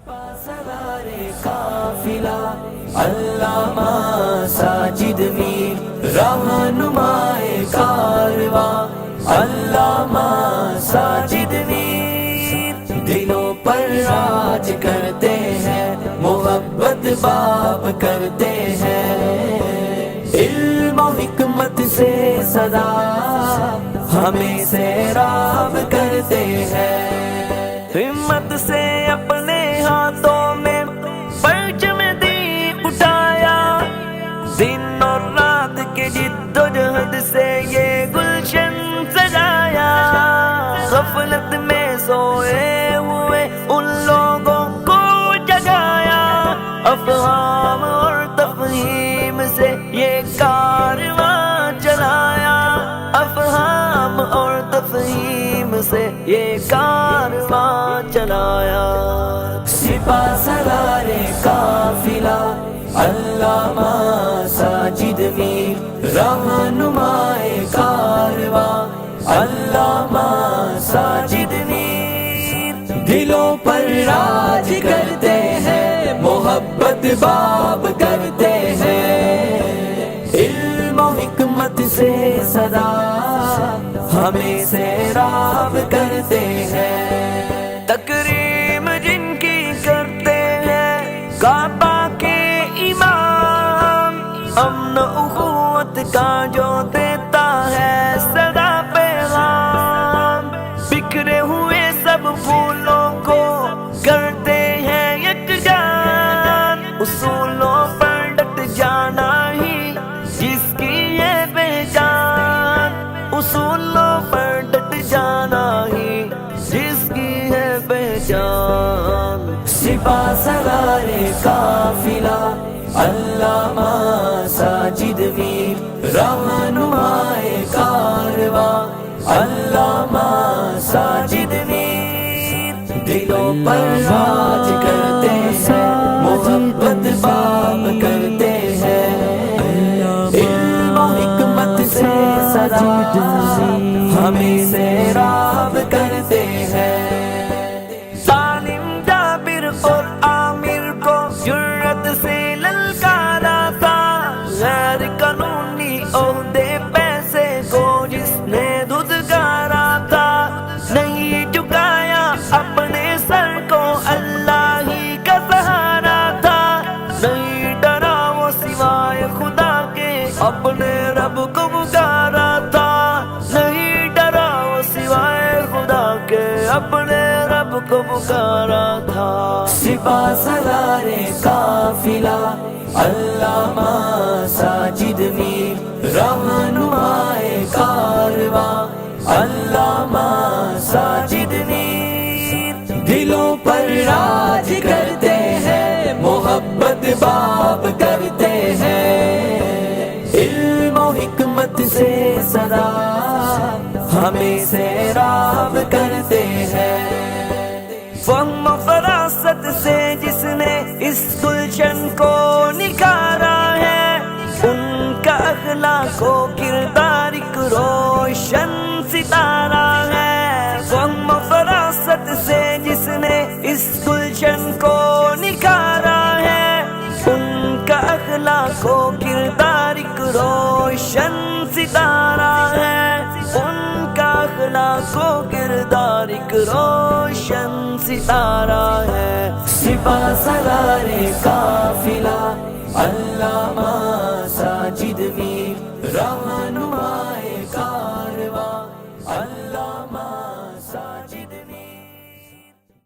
سوار قافلہ علامہ ساجد میر رہنمائے کارواں علامہ ساجد میر دلوں پر راج کرتے ہیں محبت باب کرتے ہیں علم و حکمت سے سدا ہمیں سیراب کرتے ہیں ہمت سے اپنے ہاتھوں میں پرچم دی اٹھایا دن اور رات کے جد و جہد سے یہ گلشن سجایا غفلت میں سوئے ہوئے ان لوگوں کو جگایا افہام اور تفہیم سے یہ کارواں چلایا افہام اور تفہیم سے یہ کارواں چلایا سپاہ سالار قافلہ علامہ ساجد میر رہنمائے کارواں علامہ ساجد میر دلوں پر راج کرتے ہیں محبت باب کرتے ہیں علم و حکمت سے سدا ہمیں سیراب کرتے ہیں تکریم جن کی کرتے ہیں کعبہ کے امام امن اخوت کا جو دیتا ہے سدا پیغام بکھرے ہوئے سب پھولوں کو کرتے ہیں یکجان اصولوں پر ڈٹ جانا ہی جس کی ہے پہچان اصولوں پر ڈٹ جانا ہی جس کی ہے پہچان سپاہ سالار قافلہ علامہ ساجد میر رہنمائے کارواں علامہ ساجد میر دلوں پر راج کرتے ہیں محبت باب کرتے ہیں علم و حکمت سے سدا ہمیں سیراب کرتے ہیں ظالم جابر اور عامر کو جرأت سے للکارا تھا غیر قانونی عہدے پیسے کو جس نے دھتکارا تھا نہیں جھکایا اپنے سر کو اللہ ہی کا سہارا تھا نہیں ڈرا وہ سوائے خدا کے اپنے رب کو پکارا تھا نہیں ڈرا وہ سوائے خدا کے اپنے رب کو پکارا تھا سپاہ سالار قافلہ علامہ ساجد میر رہنمائے کارواں علامہ ساجد میر دلوں پر راج کرتے ہیں محبت باب کرتے ہیں علم و حکمت سے سدا ہمیں سیراب کرتے ہیں فہم و فراست سے جس نے اس گلشن کو نکھارا ہے ان کا اخلاق و کردار ایک روشن ستارہ ہے فہم و فراست سے جس نے اس گلشن کو نکھارا ہے ان کا اخلاق و کردار ایک روشن ستارہ ہے ان کا اخلاق و کردار ایک روشن ستارہ ہے سپاہ سالار قافلہ علامہ ساجد میر رہنمائے